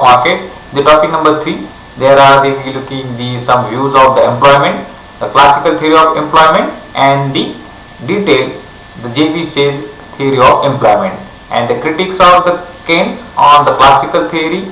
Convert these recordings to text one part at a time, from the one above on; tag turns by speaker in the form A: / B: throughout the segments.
A: market. The topic number 3, there are looking the some views of the employment, the classical theory of employment, and the detail the JB says theory of employment, and the critics of the Keynes on the classical theory,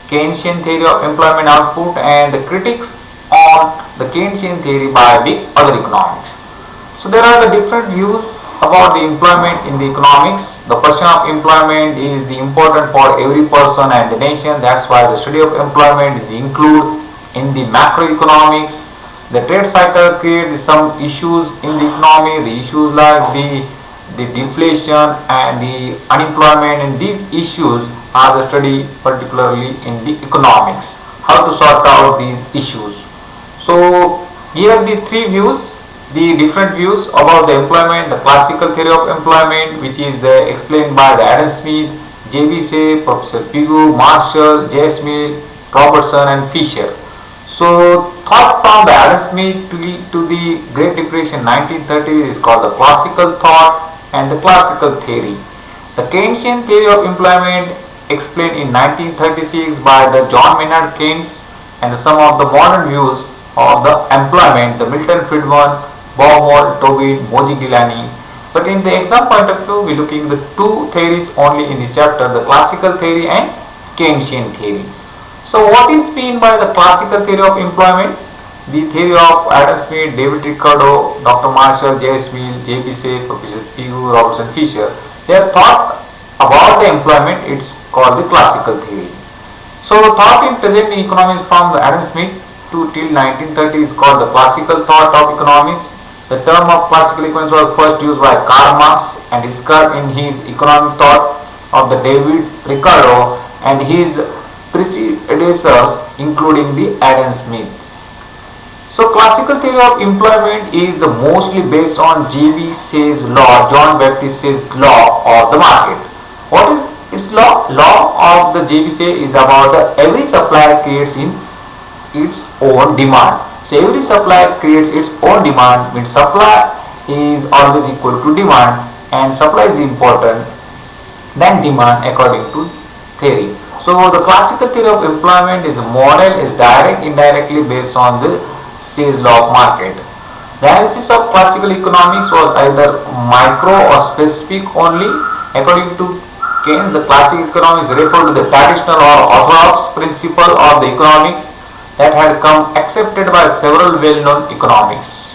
A: Keynesian theory of employment output, and the critics on the Keynesian theory by the other economics. So there are the different views about the employment in the economics. The question of employment is the important for every person and the nation. That's why the study of employment is included in the macroeconomics. The trade cycle creates some issues in the economy. The issues like the deflation and the unemployment, and these issues are the study particularly in the economics. How to sort out these issues. So here are the three views, the different views about the employment, the classical theory of employment, which is explained by the Adam Smith, J.B. Say, Professor P.Adhav, Marshall, J. Smith, Robertson, and Fisher. So thought from the Adam Smith to the Great Depression 1930 is called the classical thought and the classical theory. The Keynesian theory of employment explained in 1936 by the John Maynard Keynes, and some of the modern views of the employment, the Milton Friedman, Baumol, Tobin, Modigliani. But in the exam point of view, we are looking at the two theories only in this chapter, the classical theory and Keynesian theory. So what is meant by the classical theory of employment? The theory of Adam Smith, David Ricardo, Dr. Marshall, J. Smith, J.B. Say, Professor P.U. Robertson, Fisher. They are thought about the employment, it's called the classical theory. So thought in present in economics from the Adam Smith to till 1930 is called the classical thought of economics. The term of classical economics was first used by Karl Marx and described in his economic thought of the David Ricardo and his predecessors, including the Adam Smith. So classical theory of employment is the mostly based on J.B. Say's law, John Baptist Say's law of the market. What is its law? Law of the J.B. Say is about the every supplier creates in its own demand. So every supplier creates its own demand, means supply is always equal to demand, and supply is important than demand according to theory. So the classical theory of employment is a model is direct indirectly based on the Say's law of market. The analysis of classical economics was either micro or specific only. According to Keynes, the classical economics referred to the traditional or orthodox principle of the economics that had come accepted by several well-known economics.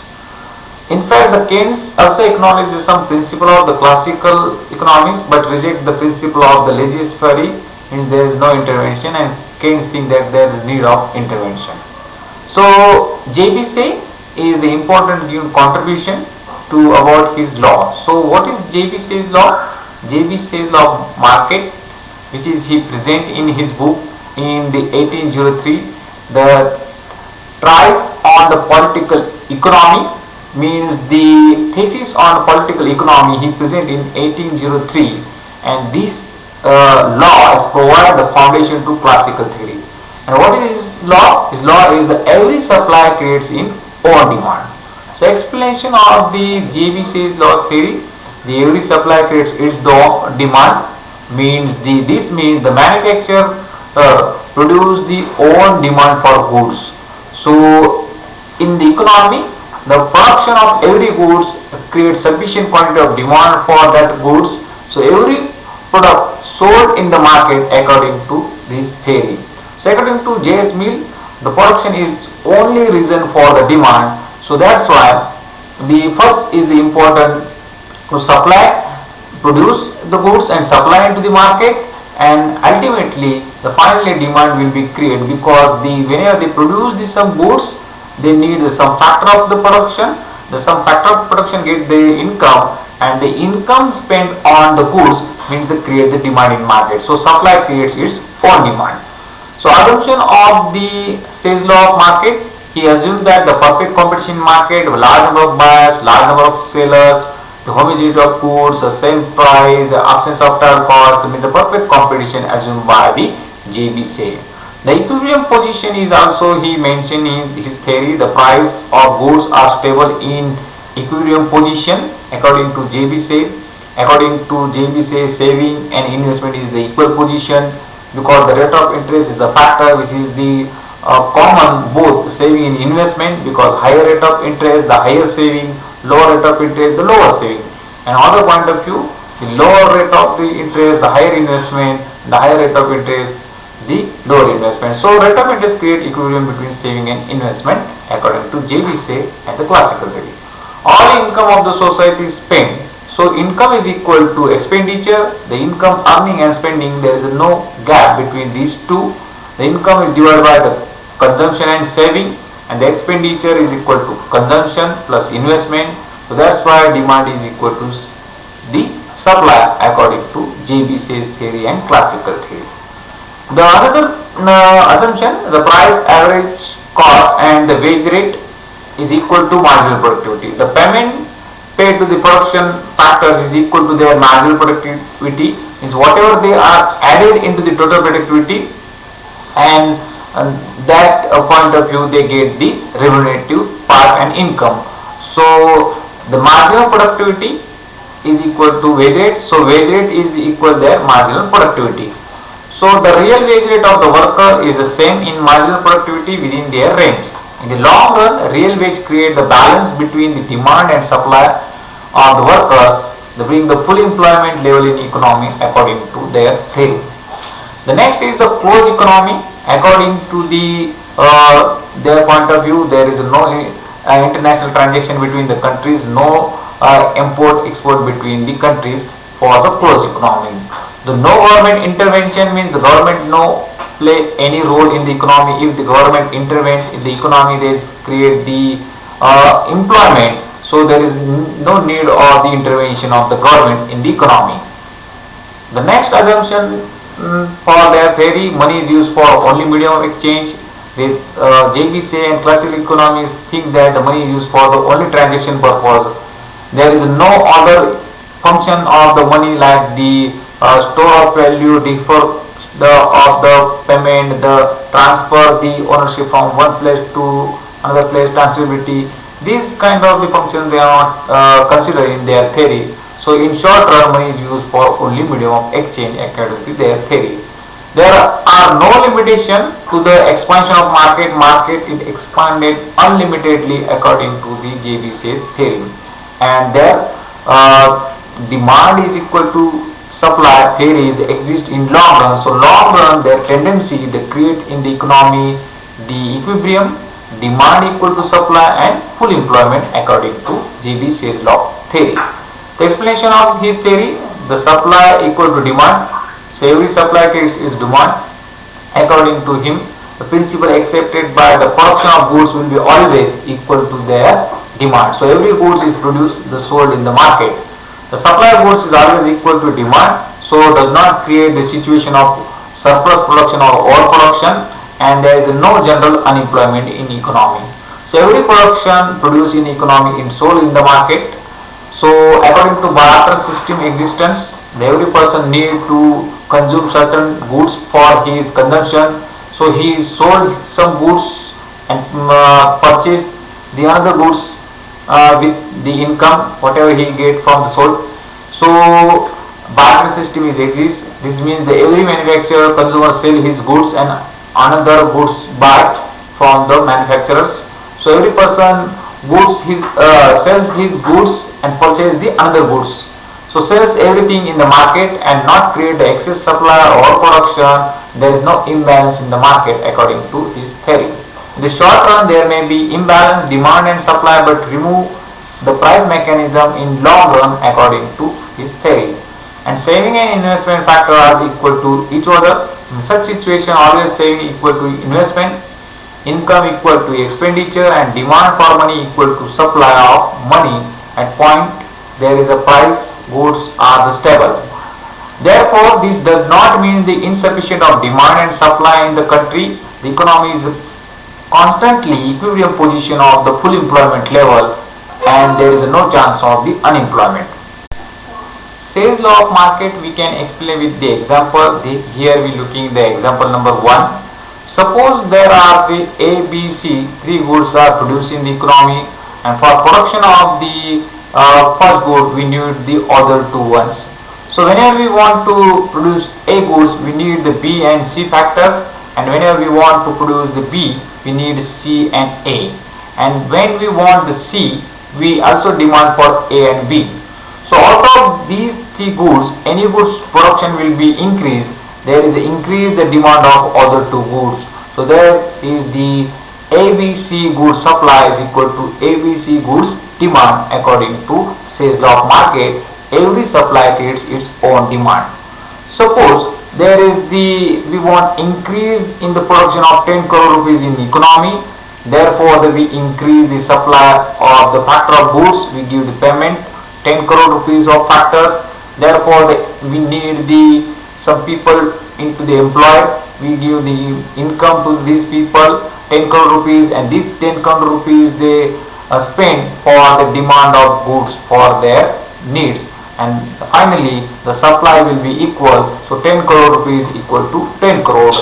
A: In fact, the Keynes also acknowledged some principle of the classical economics but reject the principle of the laissez-faire, means there is no intervention, and Keynes think that there is need of intervention. So J.B. Say is the important contribution to about his law. So what is J.B. Say's law? J.B. Say's law of market, which is he present in his book in the 1803. The treatise on the political economy, means the thesis on political economy he present in 1803, and this law has provided the foundation to classical theory. And what is his law? His law is that every supply creates in own demand. So explanation of the J.B. Say's law theory, the every supply creates its demand, means this means the manufacturer produce the own demand for goods. So in the economy, the production of every goods creates sufficient quantity of demand for that goods. So every product sold in the market according to this theory. So according to J. Smith, the production is only reason for the demand. So that's why the first is the important to supply, produce the goods and supply into the market, and ultimately the finally demand will be created, because whenever they produce some goods, they need some factor of the production. The some factor of production get the income, and the income spent on the goods means they create the demand in market. So supply creates its own demand. So assumption of the Say's law of market, he assumed that the perfect competition market, a large number of buyers, large number of sellers, the homogeneity of goods, the same price, the absence of total cost, the perfect competition assumed by the J.B. Say. The equilibrium position is also he mentioned in his theory. The price of goods are stable in equilibrium position according to J.B. Say. According to J.B. Say, saving and investment is the equal position. because the rate of interest is the factor which is the common both saving and investment, because higher rate of interest the higher saving, lower rate of interest the lower saving. And other point of view, the lower rate of the interest the higher investment, the higher rate of interest the lower investment. So rate of interest create equilibrium between saving and investment according to JB say and the classical theory. All income of the society is spent. So income is equal to expenditure, the income earning and spending, there is no gap between these two. The income is divided by the consumption and saving, and the expenditure is equal to consumption plus investment. So that's why demand is equal to the supply according to JB says theory and classical theory. The another assumption, the price average cost and the wage rate is equal to marginal productivity. The payment paid to the production factors is equal to their marginal productivity, means whatever they are added into the total productivity, and that point of view they get the remunerative part and income. So the marginal productivity is equal to wage rate, so wage rate is equal their marginal productivity. So the real wage rate of the worker is the same in marginal productivity within their range. In the long run, real wage creates the balance between the demand and supply of the workers. They bring the full employment level in economy according to their theory. The next is the closed economy. According to their point of view, there is no international transaction between the countries, no import export between the countries for the closed economy. The no government intervention means the government no play any role in the economy. If the government intervenes in the economy, they create the employment, so there is no need of the intervention of the government in the economy. The next assumption for their theory, money is used for only medium of exchange. The JBC and classical economists think that the money is used for the only transaction purpose. There is no other function of the money like the store of value, defer of the payment, the transfer, the ownership from one place to another place, transferability. These kind of the functions they are not considered in their theory. So in short term, money is used for only medium of exchange according to their theory. There are no limitation to the expansion of market. Market is expanded unlimitedly according to the JBC's theory, and their demand is equal to supply theories exist in long run. So long run, their tendency they create in the economy the equilibrium, demand equal to supply and full employment according to JBC's law theory. The explanation of his theory, the supply equal to demand, so every supply case is demand. According to him, the principle accepted by the production of goods will be always equal to their demand. So every goods is produced, the sold in the market. The supply of goods is always equal to demand, so does not create the situation of surplus production or overproduction, and there is no general unemployment in economy. So every production produced in economy is sold in the market. So according to barter system existence, every person need to consume certain goods for his consumption. So he sold some goods and purchased the other goods with the income whatever he get from the sold. So barter system is exists. This means that every manufacturer consumer sell his goods and another goods buy from the manufacturers. So every person sells his goods and purchase the another goods. So sells everything in the market and not create the excess supply or production. There is no imbalance in the market according to his theory. In the short run, there may be imbalance demand and supply, but remove the price mechanism in long run according to his theory. And saving and investment factor are equal to each other. In such situation, always saving equal to investment, income equal to expenditure, and demand for money equal to supply of money. At point there is a price, goods are the stable. Therefore, this does not mean the insufficient of demand and supply in the country. The economy is constantly equilibrium position of the full employment level, and there is no chance of the unemployment. Sales law of market we can explain with the example. Here we looking the example number 1. Suppose there are the A, B, C, 3 goods are produced in the economy, and for production of the first good we need the other 2 ones. So whenever we want to produce A goods, we need the B and C factors, and whenever we want to produce the B, we need C and A. And when we want the C, we also demand for A and B. So out of these three goods, any goods production will be increased. There is increase the demand of other two goods. So there is the ABC goods supply is equal to ABC goods demand according to sales law of market. Every supply creates its own demand. Suppose there is we want increase in the production of 10 crore rupees in economy. Therefore, we increase the supply of the factor of goods. We give the payment 10 crore rupees of factors. Therefore, we need some people into the employed. We give the income to these people 10 crore rupees, and these 10 crore rupees they spend for the demand of goods for their needs. And finally the supply will be equal, so 10 crore rupees equal to 10 crore.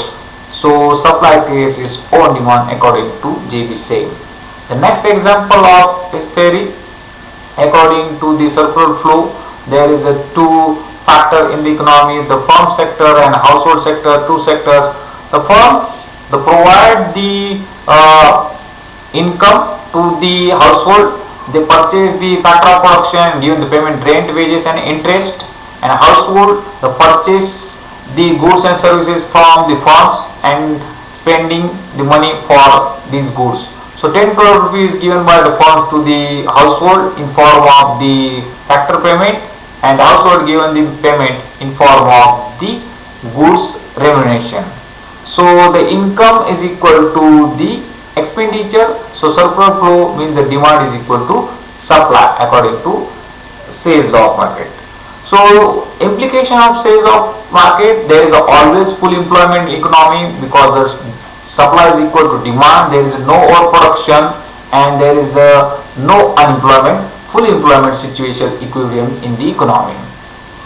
A: So supply creates its own demand according to JB Sem. The next example of this theory, according to the circular flow, there is a two factor in the economy, the firm sector and household sector, two sectors. The firms they provide the income to the household. They purchase the factor of production, given the payment rent, wages and interest, and household they purchase the goods and services from the firms and spending the money for these goods. So 10 crore rupees given by the firms to the household in form of the factor payment, and household given the payment in form of the goods remuneration. So the income is equal to the expenditure. So circular flow means the demand is equal to supply according to sales law of market. So implication of sales of market, there is always full employment economy because the supply is equal to demand. There is no overproduction and there is no unemployment. Full employment situation equilibrium in the economy.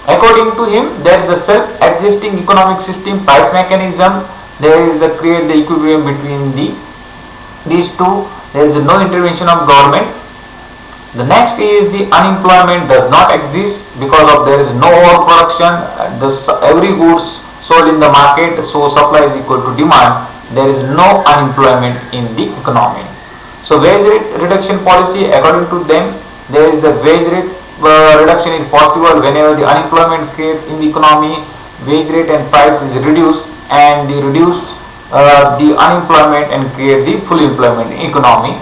A: According to him, there is the self-adjusting economic system, price mechanism. There is the create the equilibrium between these two. There is no intervention of government. The next is the unemployment does not exist because of there is no overproduction. Every goods sold in the market, so supply is equal to demand. There is no unemployment in the economy. So wage rate reduction policy, according to them, there is the wage rate reduction is possible whenever the unemployment creates in the economy. Wage rate and price is reduced, and they reduce the unemployment and create the full employment in economy.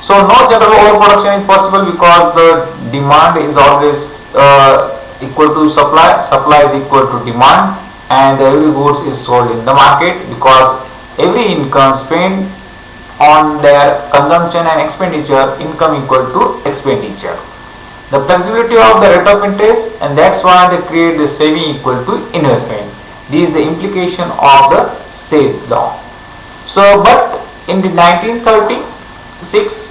A: So no general overproduction is possible because the demand is always equal to supply. Supply is equal to demand, and every goods is sold in the market because every income spent on their consumption and expenditure, income equal to expenditure. The flexibility of the rate of interest, and that's why they create the saving equal to investment. This is the implication of the sales law. So, but in the 1936,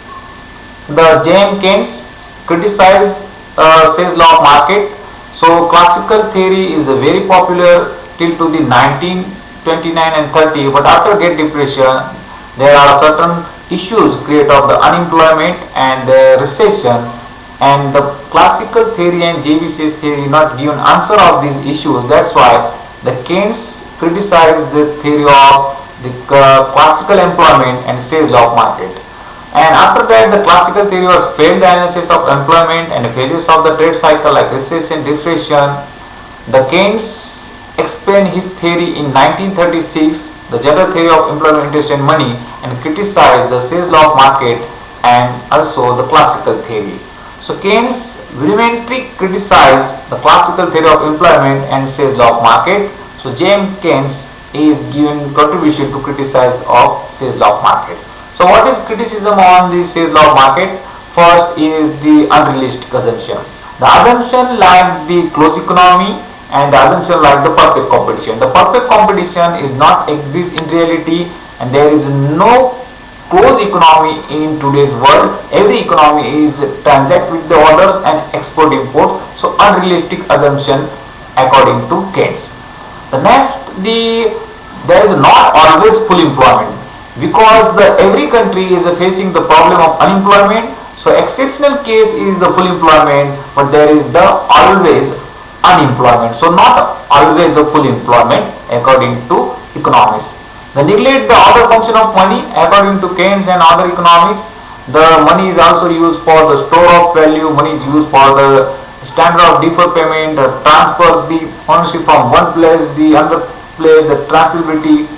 A: the J.M. Keynes criticized sales law of market. So, classical theory is very popular till to the 1929 and 30. But after Great Depression, there are certain issues created of the unemployment and the recession, and the classical theory and JBC's theory not given answer of these issues. That's why the Keynes criticized the theory of the classical employment and sales law of market. And after that, the classical theory was failed analysis of employment and phases of the trade cycle like recession, depression. The Keynes explained his theory in 1936, the general theory of employment, interest and money, and criticized the sales law of market and also the classical theory. So Keynes vehemently criticized the classical theory of employment and sales law of market. So J.M. Keynes is given contribution to criticize of sales law of market. So what is criticism on the sales law of market? First is the unrealistic assumption. The assumption like the closed economy and the assumption like the perfect competition. The perfect competition is not exist in reality, and there is no closed economy in today's world. Every economy is transact with the orders and export import. So unrealistic assumption according to Keynes. The next, there is not always full employment because every country is facing the problem of unemployment. So exceptional case is the full employment, but there is the always unemployment. So not always a full employment according to economics. The neglect the other function of money according to Keynes and other economics. The money is also used for the store of value. Money is used for the standard of deferred payment, transfer the ownership from one place the other place, the transferability.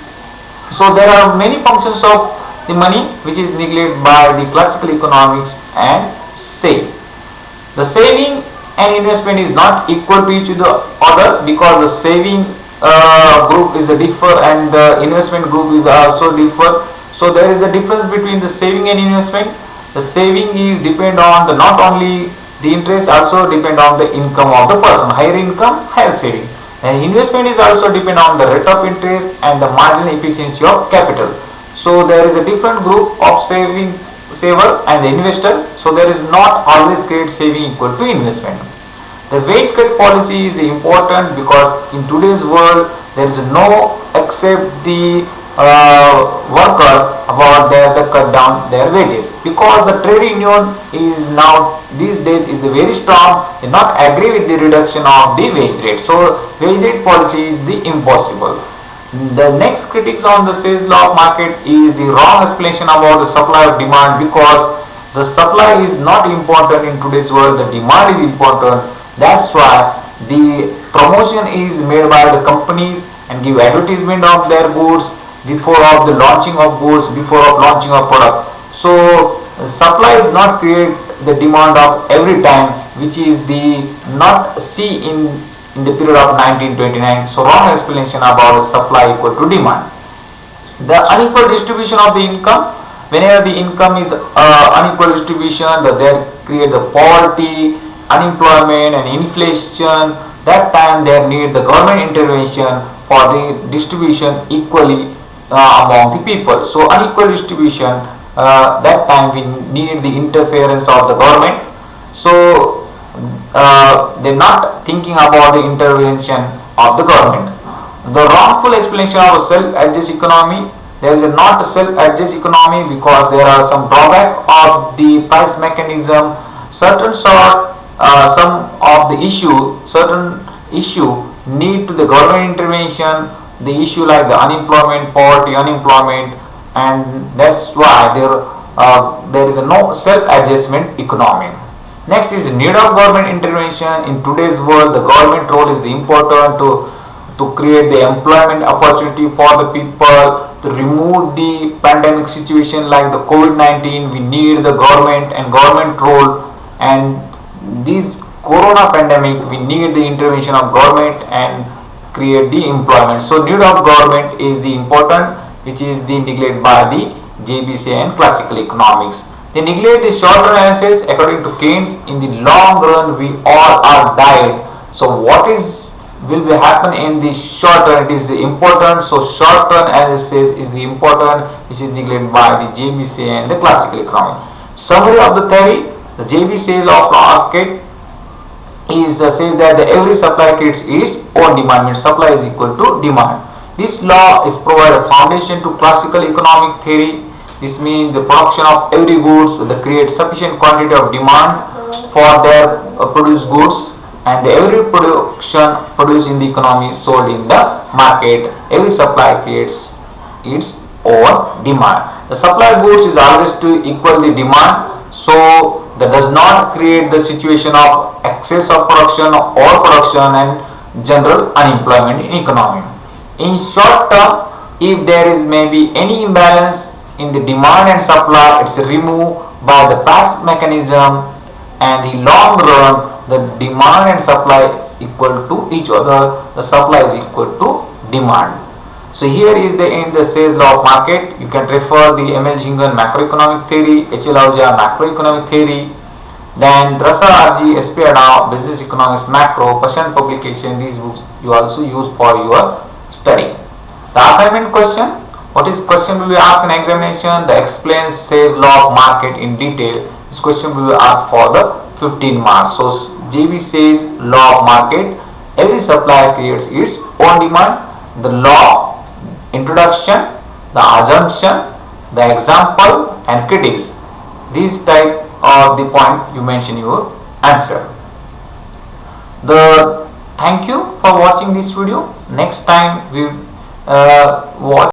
A: So there are many functions of the money which is neglected by the classical economics and say. The saving and investment is not equal to each other because the saving group is a differ and the investment group is also differ. So there is a difference between the saving and investment. The saving is depend on the not only the interest, also depend on the income of the person. Higher income, higher saving. And investment is also depend on the rate of interest and the marginal efficiency of capital. So there is a different group of saver and the investor. So there is not always great saving equal to investment. The wage cut policy is important because in today's world there is no except the workers about their cut down their wages because the trade union is now these days is very strong. They not agree with the reduction of the wage rate. So wage rate policy is the impossible. The next critics on the sales law of market is the wrong explanation about the supply of demand because the supply is not important in today's world. The demand is important. That's why the promotion is made by the companies and give advertisement of their goods before of the launching of goods, before of launching of product. So supply is not create the demand of every time, which is the not see in the period of 1929. So wrong explanation about the supply equal to demand. The unequal distribution of the income. Whenever the income is unequal distribution, there create the poverty, unemployment and inflation. That time they need the government intervention for the distribution equally among the people. So unequal distribution, that time we need the interference of the government. So they're not thinking about the intervention of the government. The wrongful explanation of a self-adjust economy. There is not a self-adjust economy because there are some drawback of the price mechanism. Certain some of the certain issue need to the government intervention. The issue like the unemployment, poverty, unemployment, and that's why there is a no self-adjustment economy. Next is the need of government intervention. In today's world, the government role is the important to create the employment opportunity for the people, to remove the pandemic situation like the COVID-19. We need the government and government role, and this corona pandemic we need the intervention of government and create the employment. So need of government is the important, which is the neglected by the JBC and classical economics. They neglect the short term analysis. According to Keynes, in the long run we all are died. So what will be happen in the short term? It is the important. So short term analysis is the important, which is neglected by the JBC and the classical economics. Summary of the theory: the JBC law of market says that every supply creates its own demand, means supply is equal to demand. This law is provide a foundation to classical economic theory. This means the production of every goods that creates sufficient quantity of demand for their produced goods, and every production produced in the economy sold in the market. Every supply creates its own demand. The supply of goods is always to equal the demand. So that does not create the situation of excess of production or production and general unemployment in economy. In short term, if there is maybe any imbalance in the demand and supply, it's removed by the price mechanism, and in long run the demand and supply equal to each other. The supply is equal to demand. So here is the in the sales law of market. You can refer the M.L. Jingan macroeconomic theory, H.L. Ahuja macroeconomic theory, then Rasa R.G. P.Adhav business economics macro, Persian publication. These books you also use for your study. The assignment question: what is question will be asked in examination? The explain sales law of market in detail. This question will be asked for the 15 marks. So JB says law of market: every supplier creates its own demand. The law, introduction, the assumption, the example, and critics. These type of the point you mention your answer. The Thank you for watching this video. Next time we watch